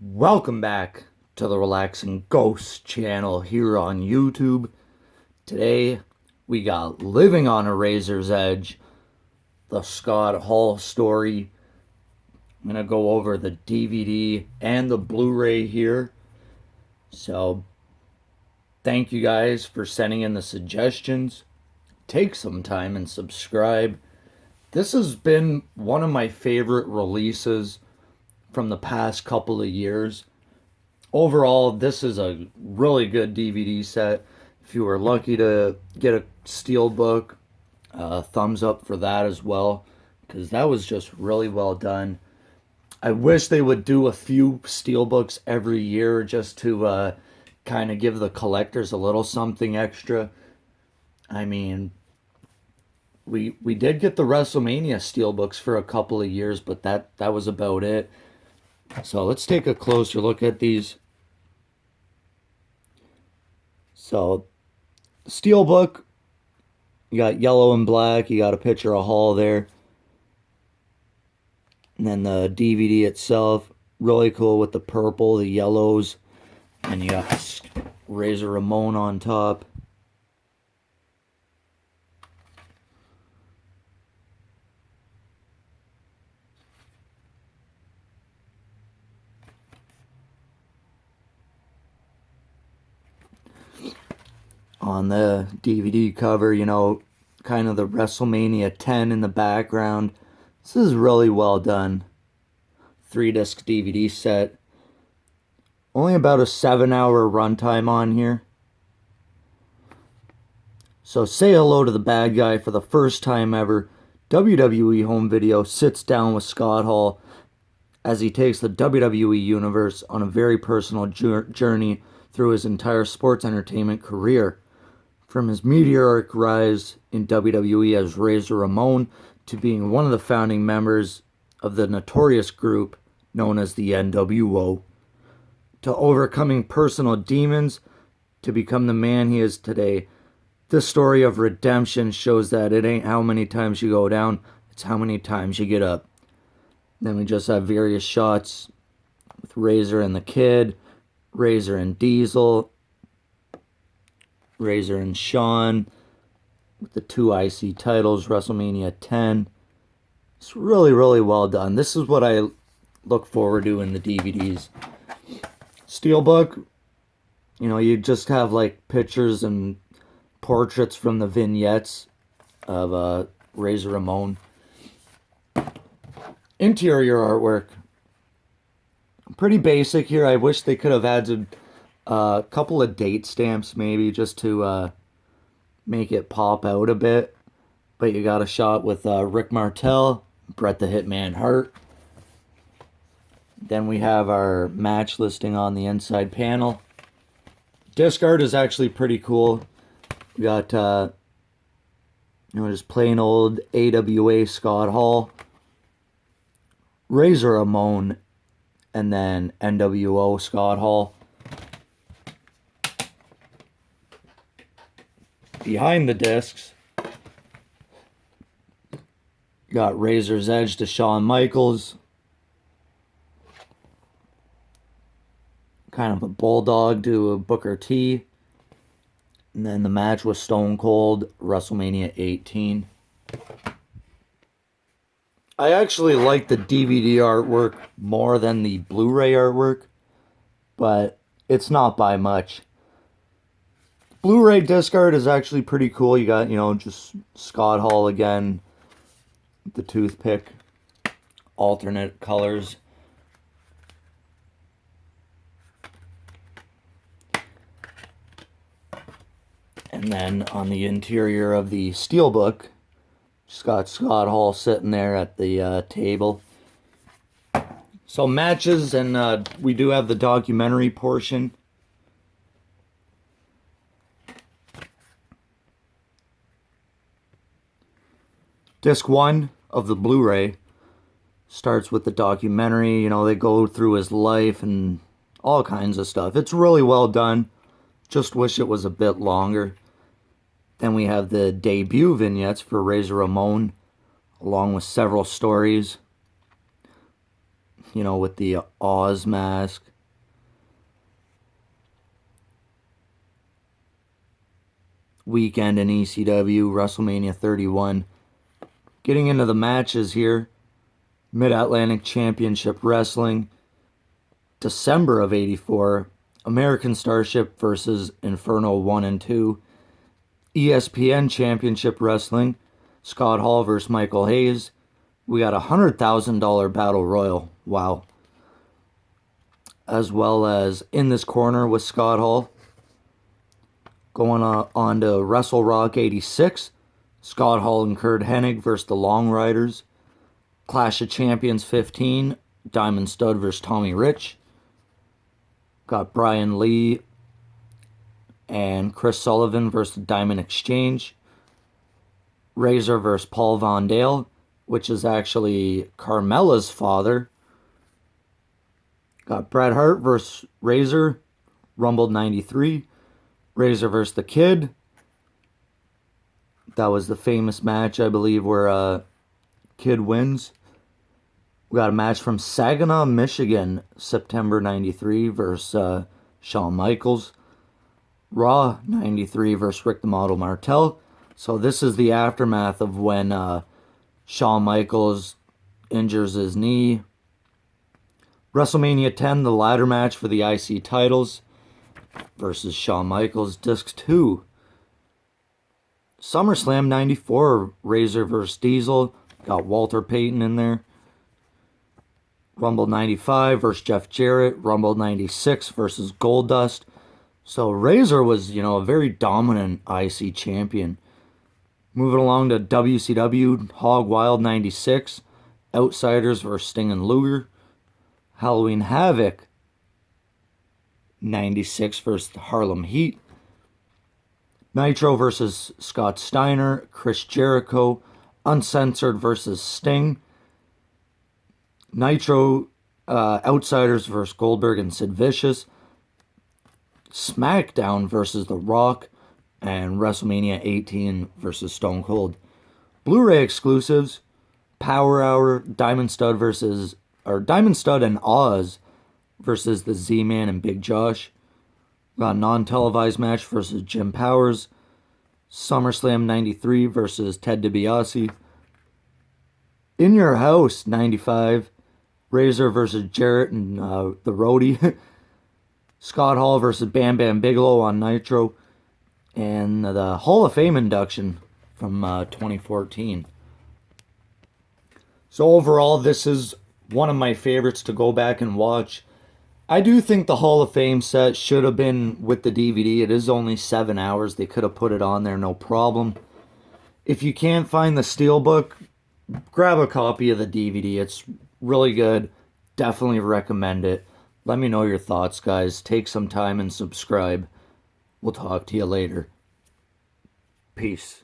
Welcome back to the Relaxing Ghost channel here on YouTube. Today we got Living on a Razor's Edge, the Scott Hall story. I'm going to go over the DVD and the Blu-ray here. So thank you guys for sending in the suggestions. Take some time and subscribe. This has been one of my favorite releases from the past couple of years. Overall, this is a really good DVD set. If you were lucky to get a Steelbook, thumbs up for that as well, because that was just really well done. I wish they would do a few Steelbooks every year just to kind of give the collectors a little something extra. I mean, we did get the WrestleMania Steelbooks for a couple of years, but that was about it. So let's take a closer look at these. So, Steelbook, you got yellow and black, you got a picture of Hall there. And then the DVD itself, really cool with the purple, the yellows, and you got Razor Ramon on top. On the DVD cover, kind of the WrestleMania 10 in the background. This is really well done. 3-disc DVD set. Only about a 7-hour runtime on here. So say hello to the bad guy for the first time ever. WWE Home Video sits down with Scott Hall as he takes the WWE Universe on a very personal journey through his entire sports entertainment career. From his meteoric rise in WWE as Razor Ramon to being one of the founding members of the notorious group known as the NWO, to overcoming personal demons to become the man he is today. This story of redemption shows that it ain't how many times you go down, it's how many times you get up. Then we just have various shots with Razor and the Kid, Razor and Diesel, Razor and Shawn with the 2 IC titles, WrestleMania 10. It's really, really well done. This is what I look forward to in the DVDs. Steelbook, you just have like pictures and portraits from the vignettes of Razor Ramon. Interior artwork, pretty basic here. I wish they could have added a couple of date stamps maybe just to make it pop out a bit. But you got a shot with Rick Martel, Bret the Hitman Hart. Then we have our match listing on the inside panel. Disc art is actually pretty cool. We got just plain old AWA Scott Hall, Razor Ramon, and then NWO Scott Hall. Behind the discs, got Razor's Edge to Shawn Michaels. Kind of a bulldog to a Booker T. And then the match was Stone Cold, WrestleMania 18. I actually like the DVD artwork more than the Blu-ray artwork, but it's not by much. Blu-ray disc art is actually pretty cool. You got, just Scott Hall again, the toothpick, alternate colors. And then on the interior of the Steelbook, Scott Hall sitting there at the table. So matches, and we do have the documentary portion. Disc 1 of the Blu-ray starts with the documentary. They go through his life and all kinds of stuff. It's really well done. Just wish it was a bit longer. Then we have the debut vignettes for Razor Ramon, along with several stories. with the Oz mask. Weekend in ECW, WrestleMania 31. Getting into the matches here. Mid-Atlantic Championship Wrestling. December of 84. American Starship versus Inferno 1 and 2. ESPN Championship Wrestling. Scott Hall versus Michael Hayes. We got a $100,000 Battle Royal. Wow. As well as In This Corner with Scott Hall. Going on to Wrestle Rock 86. Scott Hall and Kurt Hennig versus the Long Riders. Clash of Champions 15. Diamond Stud versus Tommy Rich. Got Brian Lee and Chris Sullivan versus the Diamond Exchange. Razor versus Paul Von Dale, which is actually Carmella's father. Got Bret Hart versus Razor. Rumble 93. Razor versus the Kid. That was the famous match, I believe, where Kid wins. We got a match from Saginaw, Michigan, September 93 versus Shawn Michaels. Raw 93 versus Rick the Model Martel. So this is the aftermath of when Shawn Michaels injures his knee. WrestleMania 10, the ladder match for the IC titles versus Shawn Michaels. Disc 2. SummerSlam 94, Razor versus Diesel. Got Walter Payton in there. Rumble 95 versus Jeff Jarrett. Rumble 96 versus Goldust. So Razor was, a very dominant IC champion. Moving along to WCW, Hog Wild 96. Outsiders versus Sting and Luger. Halloween Havoc 96 versus the Harlem Heat. Nitro versus Scott Steiner. Chris Jericho. Uncensored versus Sting. Nitro Outsiders versus Goldberg and Sid Vicious. SmackDown versus The Rock. And WrestleMania 18 versus Stone Cold. Blu-ray exclusives. Power Hour, Diamond Stud and Oz versus the Z-Man and Big Josh. Got a non-televised match versus Jim Powers. SummerSlam 93 versus Ted DiBiase. In Your House 95. Razor versus Jarrett and the Roadie. Scott Hall versus Bam Bam Bigelow on Nitro. And the Hall of Fame induction from 2014. So overall, this is one of my favorites to go back and watch. I do think the Hall of Fame set should have been with the DVD. It is only 7 hours. They could have put it on there, no problem. If you can't find the Steelbook, grab a copy of the DVD. It's really good. Definitely recommend it. Let me know your thoughts, guys. Take some time and subscribe. We'll talk to you later. Peace.